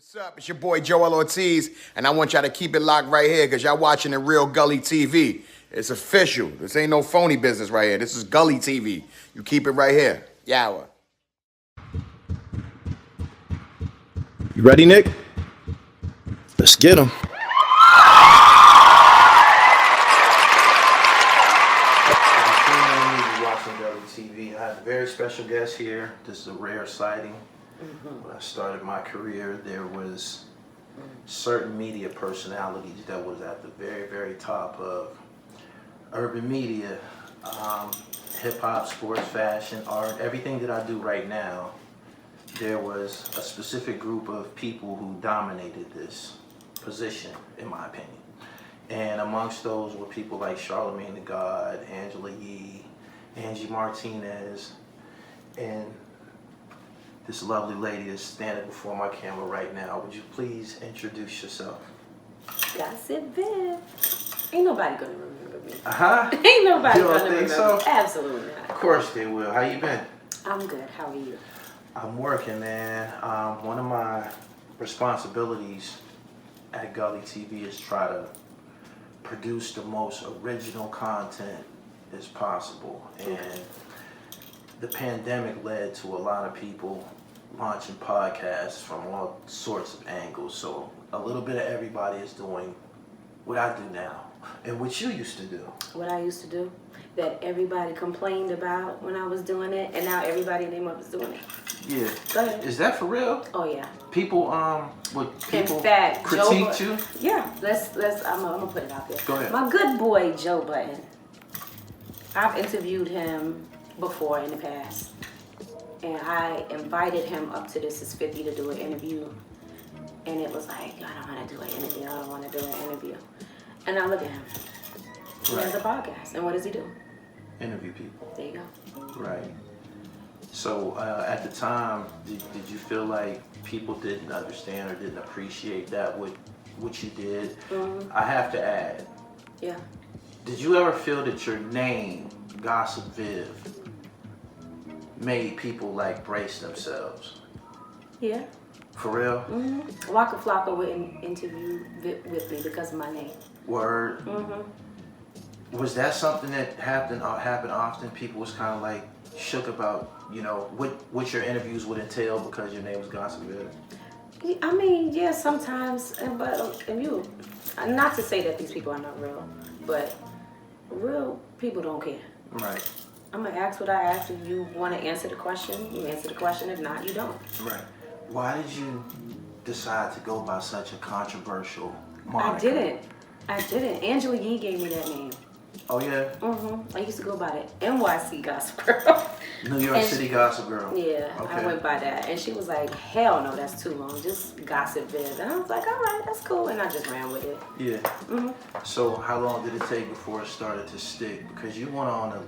What's up? It's your boy Joel Ortiz, and I want y'all to keep it locked right here because y'all watching the real Gully TV. It's official. This ain't no phony business right here. This is Gully TV. You keep it right here. Yawa. You ready, Nick? Let's get him. Watching Gully TV. I have a very special guest here. This is a rare sighting. When I started my career, there was certain media personalities that was at the very, very top of urban media, hip-hop, sports, fashion, art, everything that I do right now. There was a specific group of people who dominated this position, in my opinion. And amongst those were people like Charlamagne the God, Angela Yee, Angie Martinez, and this lovely lady is standing before my camera right now. Would you please introduce yourself? Gossip Viv. Ain't nobody gonna remember me. You Ain't nobody don't gonna think remember so? me. Absolutely not. Of course they will. How you been? I'm good. How are you? I'm working, man. One of my responsibilities at Gully TV is try to produce the most original content as possible. And the pandemic led to a lot of people launching podcasts from all sorts of angles. So a little bit of everybody is doing what I do now and what you used to do. What I used to do that everybody complained about when I was doing it, and now everybody in their mother's doing it. Yeah. Go ahead. Is that for real? Oh yeah. People, people In fact, critique you? Yeah. I'm gonna put it out there. Go ahead. My good boy Joe Button. I've interviewed him before in the past, and I invited him up to thiis50 to do an interview, and it was like, I don't want to do an interview, I don't want to do an interview. And now look at him. He has a podcast, and what does he do? Interview people. There you go. Right. So at the time, did you feel like people didn't understand or didn't appreciate that what you did? Mm-hmm. I have to add. Yeah. Did you ever feel that your name, Gossip Viv, made people like brace themselves? Yeah. For real? Mm-hmm. Waka Flocka wouldn't interview with me because of my name. Word? Mm-hmm. Was that something that happened often? People was kind of like shook about, you know, what your interviews would entail because your name was Gossip Viv? I mean, yeah, sometimes, but if you, not to say that these people are not real, but real people don't care. Right. I'm gonna ask what I ask. If you want to answer the question, you answer the question. If not, you don't. Right. Why did you decide to go by such a controversial moniker? I didn't. Angela Yee gave me that name. Oh yeah? Mm-hmm. I used to go by the NYC Gossip Girl. New York City Gossip Girl. Yeah, okay. I went by that. And she was like, hell no, that's too long. Just Gossip Viv. And I was like, all right, that's cool. And I just ran with it. Yeah. Mm-hmm. So how long did it take before it started to stick? Because you went on to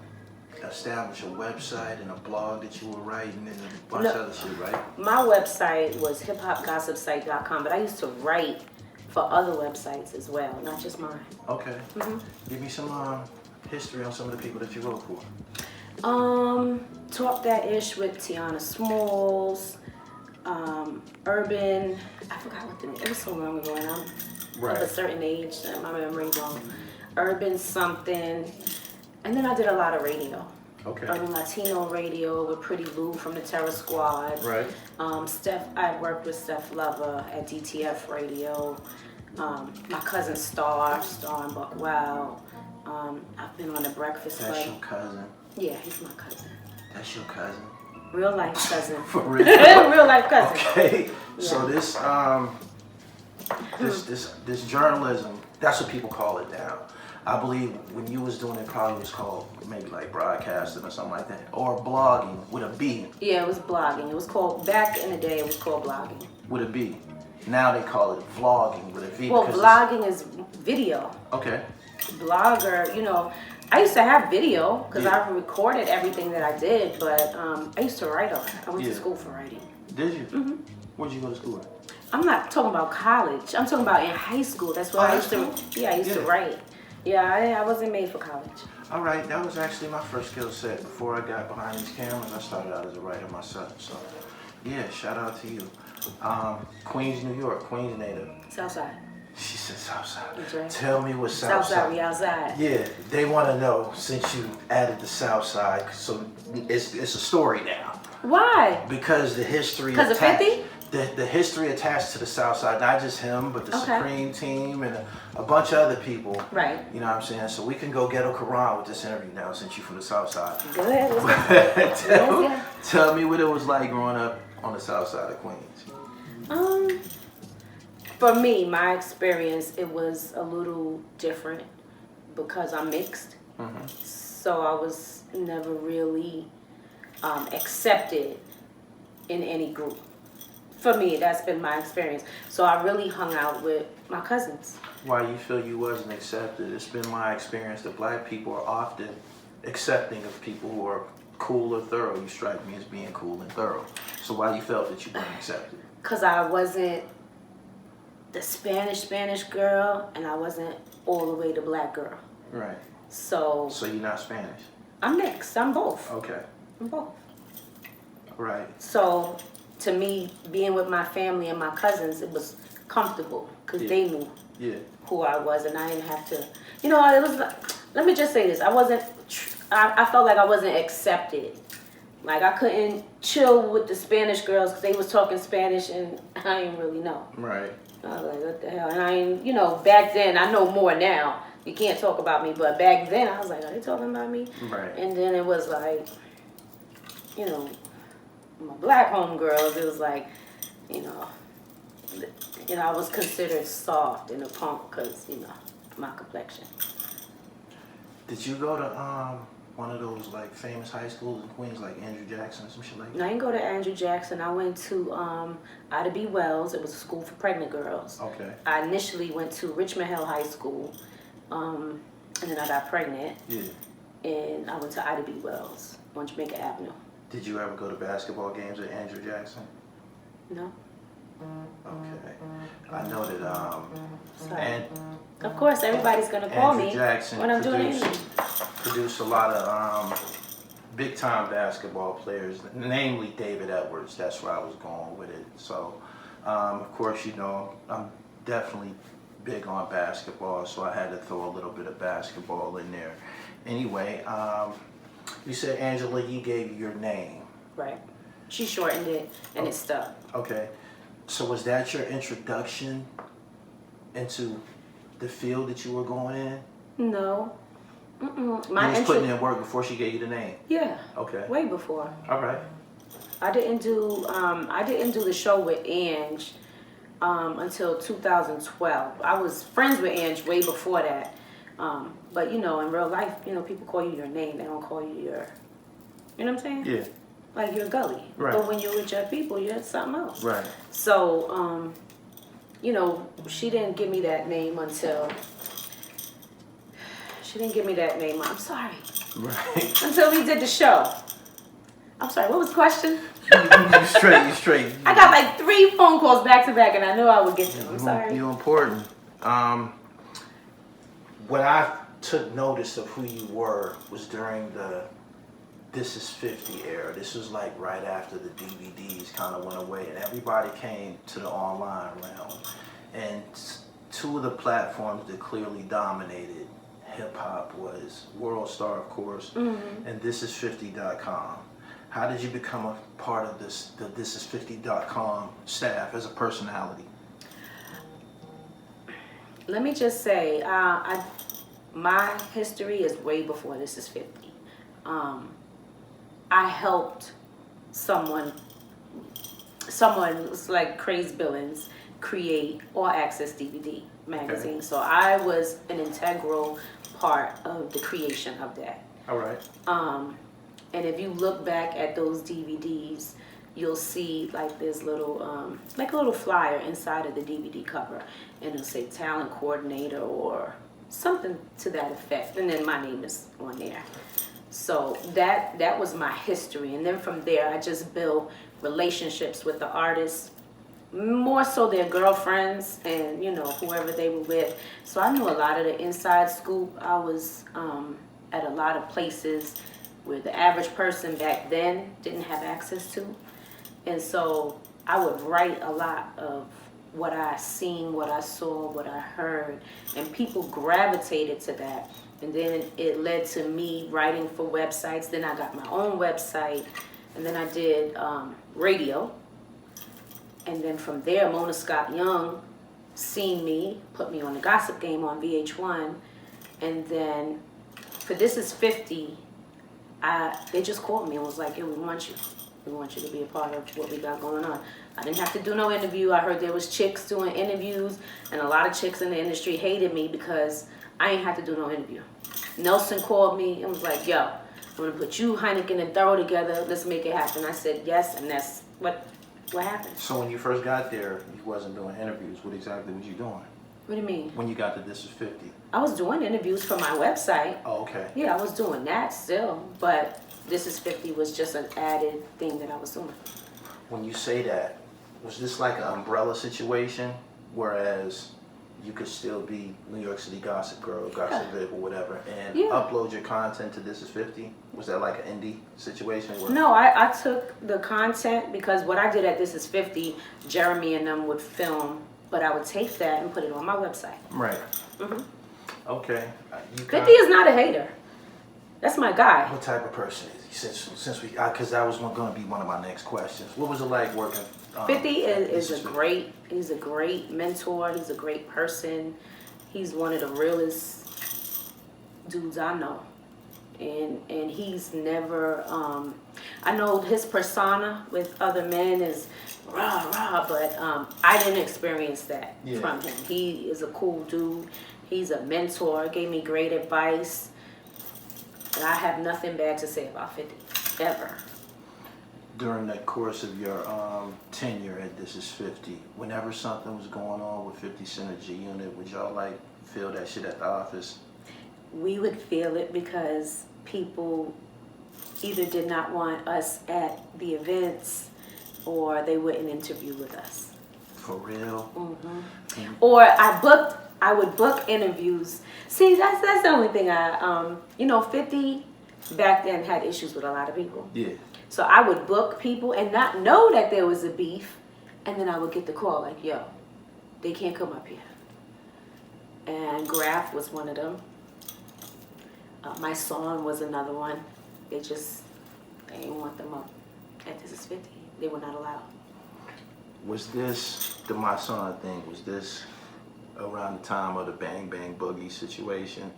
establish a website and a blog that you were writing and a bunch of other shit, right? My website was hiphopgossipsite.com, but I used to write for other websites as well, not just mine. Okay. Mm-hmm. Give me some history on some of the people that you wrote for. Talk That Ish with Tiana Smalls, Urban, I forgot what the name, it was so long ago and I'm of a certain age, my memory's long. Urban something, and then I did a lot of radio. Okay. Urban Latino radio with Pretty Lou from the Terror Squad. Right. I worked with Steph Lover at DTF Radio. My cousin Star and Buck Wow. I've been on The Breakfast Club. That's your cousin? Yeah, he's my cousin. That's your cousin? Real life cousin. For real? Real life cousin. Okay. Yeah. So this journalism, that's what people call it now. I believe when you was doing it, probably was called maybe like broadcasting or something like that, or blogging with a B. Yeah, it was blogging. It was called, back in the day, it was called blogging. With a B. Now they call it vlogging with a V. Well, vlogging is video. Okay. Blogger, you know, I used to have video because Yeah. I recorded everything that I did, but I used to write on it. I went to Yeah. school for writing. Did you? Mm-hmm. Where'd you go to school at? I'm not talking about college. I'm talking about in high school. That's what I used to. Yeah, I used to write. Yeah, I wasn't made for college. All right, that was actually my first skill set. Before I got behind these cameras, I started out as a writer myself. So Yeah, shout out to you. Queens, New York, Queens native. Southside. She said Southside. That's right. Tell me what Southside. Southside, we outside. Yeah, they want to know since you added the Southside. So it's a story now. Why? Because the history. Because of 50? The history attached to the Southside, not just him, but the Supreme team and a bunch of other people. Right. You know what I'm saying? So we can go ghetto Quran with this interview now since you're from the Southside. Go ahead. Tell me what it was like growing up on the South Side of Queens. For me, my experience, it was a little different because I'm mixed. Mm-hmm. So I was never really accepted in any group. For me, that's been my experience. So I really hung out with my cousins. Why you feel you wasn't accepted? It's been my experience that black people are often accepting of people who are cool or thorough. You strike me as being cool and thorough. So why you felt that you weren't accepted? Because I wasn't the Spanish girl, and I wasn't all the way the black girl. Right. So you're not Spanish? I'm mixed. I'm both. Okay. I'm both. Right. So to me, being with my family and my cousins, it was comfortable because they knew who I was, and I didn't have to. You know, it was. Let me just say this: I felt like I wasn't accepted. Like I couldn't chill with the Spanish girls because they was talking Spanish, and I didn't really know. Right. I was like, what the hell? And I ain't, you know, back then, I know more now. You can't talk about me, but back then, I was like, are they talking about me? Right. And then it was like, you know, my black homegirls, it was like, you know, I was considered soft and a punk because, you know, my complexion. Did you go to one of those like famous high schools in Queens, like Andrew Jackson, some shit like that? No, I didn't go to Andrew Jackson. I went to Ida B. Wells. It was a school for pregnant girls. Okay. I initially went to Richmond Hill High School, and then I got pregnant. Yeah. And I went to Ida B. Wells on Jamaica Avenue. Did you ever go to basketball games at Andrew Jackson? No. Okay. I know that and of course everybody's gonna call Andrew me Jackson when I'm doing it. Produced a lot of big time basketball players, namely David Edwards. That's where I was going with it. So of course, you know, I'm definitely big on basketball, so I had to throw a little bit of basketball in there. Anyway, you said Angela Yee gave you your name. Right. She shortened it and it stuck. Okay. So was that your introduction into the field that you were going in? No. Mm-mm. You was putting in work before she gave you the name? Yeah. Okay. Way before. All right. I didn't do the show with Ange until 2012. I was friends with Ange way before that. But you know, in real life, you know, people call you your name. They don't call you your, you know what I'm saying? Yeah. Like you're Gully. Right. But when you're with your people, you're something else. Right. So, you know, she didn't give me that name until, I'm sorry. Right. Until we did the show. I'm sorry, what was the question? You straight. I got like 3 phone calls back to back and I knew I would get them. I'm sorry. You're important. When I took notice of who you were was during the This Is 50 era. This was like right after the DVDs kind of went away and everybody came to the online realm. And 2 of the platforms that clearly dominated hip hop was World Star, of course, and thiis50.com. How did you become a part of the thiis50.com staff as a personality? Let me just say, my history is way before This Is 50. I helped someone like Craze Billings create All Access DVD magazine. Okay. So I was an integral part of the creation of that. All right. And if you look back at those DVDs, you'll see like this little, like a little flyer inside of the DVD cover, and it'll say talent coordinator or something to that effect. And then my name is on there. So that was my history. And then from there, I just built relationships with the artists, more so their girlfriends and, you know, whoever they were with. So I knew a lot of the inside scoop. I was at a lot of places where the average person back then didn't have access to. And so I would write a lot of what I seen, what I saw, what I heard, and people gravitated to that. And then it led to me writing for websites. Then I got my own website, and then I did radio. And then from there, Mona Scott Young seen me, put me on the Gossip Game on VH1, and then for This Is 50, they just called me and was like, "Yo, we want you. We want you to be a part of what we got going on." I didn't have to do no interview. I heard there was chicks doing interviews, and a lot of chicks in the industry hated me because I ain't had to do no interview. Nelson called me and was like, "Yo, I'm gonna put you, Heineken, and THRU together. Let's make it happen." I said yes, and that's what happened. So when you first got there, you wasn't doing interviews. What exactly was you doing? What do you mean? When you got to This Is 50? I was doing interviews for my website. Oh, okay. Yeah, I was doing that still, but This Is 50 was just an added thing that I was doing. When you say that, was this like an umbrella situation, whereas you could still be New York City Gossip Girl, Gossip Viv, or whatever, and upload your content to This Is 50? Was that like an indie situation? Where No, I took the content because what I did at This Is 50, Jeremy and them would film, but I would take that and put it on my website. Right. Mm-hmm. Okay. 50 is not a hater. That's my guy. What type of person is he? Since we, because that was going to be one of my next questions. What was it like working? 50 is a great. He's a great mentor. He's a great person. He's one of the realest dudes I know, and he's never. I know his persona with other men is rah rah, but I didn't experience that from him. He is a cool dude. He's a mentor. Gave me great advice. And I have nothing bad to say about 50, ever. During the course of your tenure at This Is 50, whenever something was going on with 50 Cent or G Unit, would y'all like feel that shit at the office? We would feel it because people either did not want us at the events or they wouldn't interview with us. For real? Mm-hmm. Or I would book interviews. See, that's the only thing 50 back then had issues with a lot of people. Yeah. So I would book people and not know that there was a beef, and then I would get the call like, "Yo, they can't come up here." And Graf was one of them. My son was another one. They didn't want them up at This Is 50. They were not allowed. Was this, the My Son thing, was this around the time of the Bang Bang Boogie situation?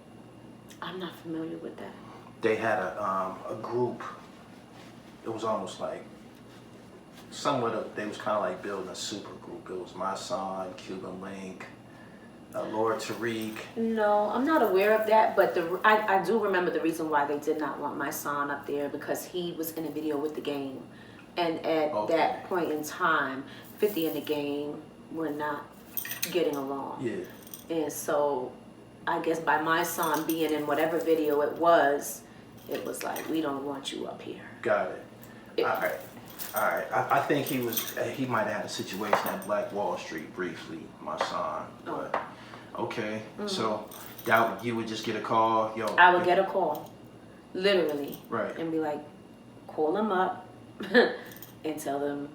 I'm not familiar with that. They had a group. It was almost like they was kind of like building a super group. It was My Son, Cuban Link, Lord Tariq. No, I'm not aware of that, but I do remember the reason why they did not want My Son up there, because he was in a video with The Game. And at that point in time, 50 and The Game were not getting along. Yeah. And so I guess by My Son being in whatever video it was like, "We don't want you up here." Got it. All right. I think he might have had a situation at Black Wall Street briefly, My Son. But okay, so that you would just get a call, yo. I would get a call, literally, right, and be like, call them up and tell them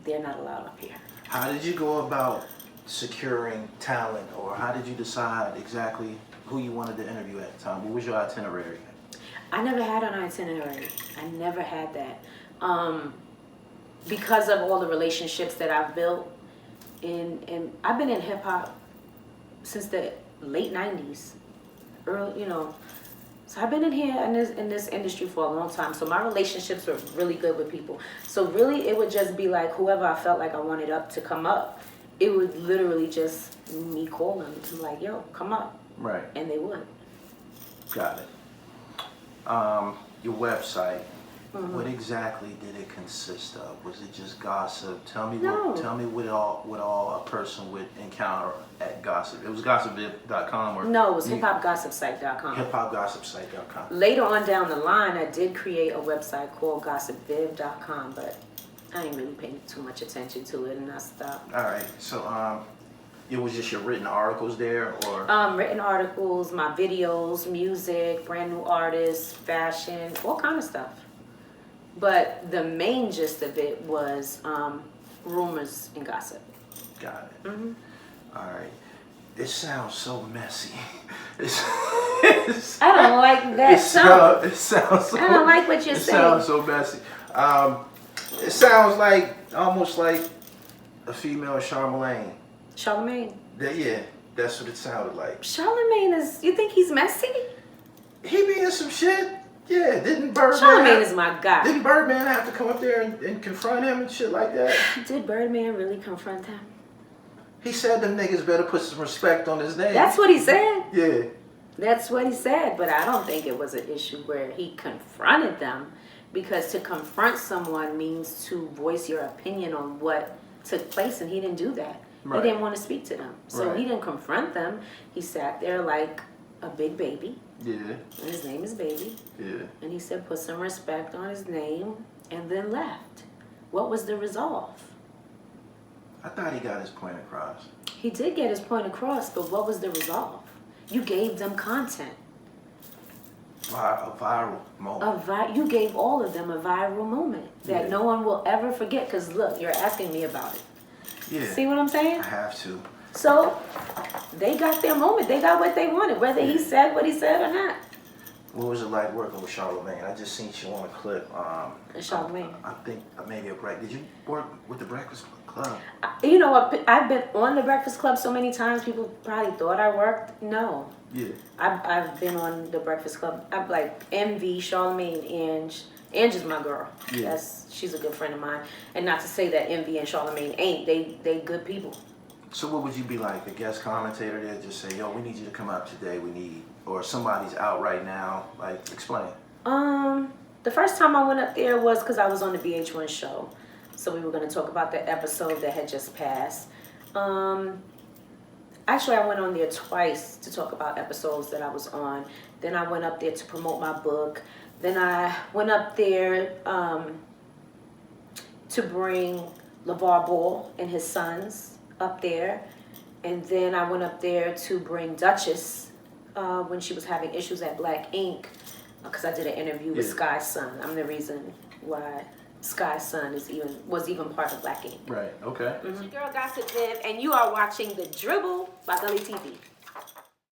they're not allowed up here. How did you go about securing talent, or how did you decide exactly who you wanted to interview at the time? What was your itinerary? I never had an itinerary. I never had that. Because of all the relationships that I've built, and I've been in hip hop since the late 90s, early, So I've been in here in this industry for a long time. So my relationships are really good with people. So really, it would just be like whoever I felt like I wanted up to come up. It would literally just me call them and be like, "Yo, come up." Right. And they would. Got it. Your website. What exactly did it consist of? Was it just gossip? Tell me what all a person would encounter at Gossip. It was gossipviv.com, or no, it was hiphopgossipsite.com. Hiphopgossipsite.com. Later on down the line, I did create a website called gossipviv.com, but I ain't really paying too much attention to it, and I stopped. All right, so it was just your written articles there, or written articles, my videos, music, brand new artists, fashion, all kind of stuff. But the main gist of it was rumors and gossip. Got it. Mm-hmm. All right. It sounds so messy. I don't like that. It sounds so, I don't like what you're saying. It sounds so messy. It sounds like almost like a female Charlamagne. Charlamagne. Yeah, that's what it sounded like. Charlamagne is. You think he's messy? He be in some shit. Yeah, didn't Birdman? Charlamagne is my guy. Didn't Birdman have to come up there and confront him and shit like that? Did Birdman really confront him? He said them niggas better put some respect on his name. That's what he said. Yeah. That's what he said, but I don't think it was an issue where he confronted them, because to confront someone means to voice your opinion on what took place, and he didn't do that. Right. He didn't want to speak to them. So Right. he didn't confront them. He sat there like a big baby. Yeah. And his name is Baby. Yeah. And he said put some respect on his name and then left. What was the resolve? I thought he got his point across. He did get his point across, but what was the resolve? You gave them content. A viral moment. You gave all of them a viral moment that Yeah. no one will ever forget, because look, you're asking me about it. Yeah. See what I'm saying? I have to. So they got their moment. They got what they wanted, whether he said what he said or not. What was it like working with Charlamagne? I just seen you on a clip. Charlamagne. I think maybe a break. Did you work with the Breakfast Club? You know what? I've been on the Breakfast Club so many times, people probably thought I worked. No. Yeah. I've been on the Breakfast Club. I'm like MV, Charlamagne, Ange. Ange is my girl. Yeah. She's a good friend of mine. And not to say that MV and Charlamagne ain't. They good people. So what would you be like, a guest commentator there? Just say, yo, we need you to come out today. Or somebody's out right now. Like, explain. The first time I went up there was because I was on the VH1 show. So we were going to talk about the episode that had just passed. Actually, I went on there twice to talk about episodes that I was on. Then I went up there to promote my book. Then I went up there to bring LeVar Ball and his sons up there. And then I went up there to bring Duchess when she was having issues at Black Ink, because I did an interview with Sky's son. I'm the reason why Sky's son was even part of Black Ink. Right, okay. Girl Gossip Viv, and you are watching The Dribble by Gully TV.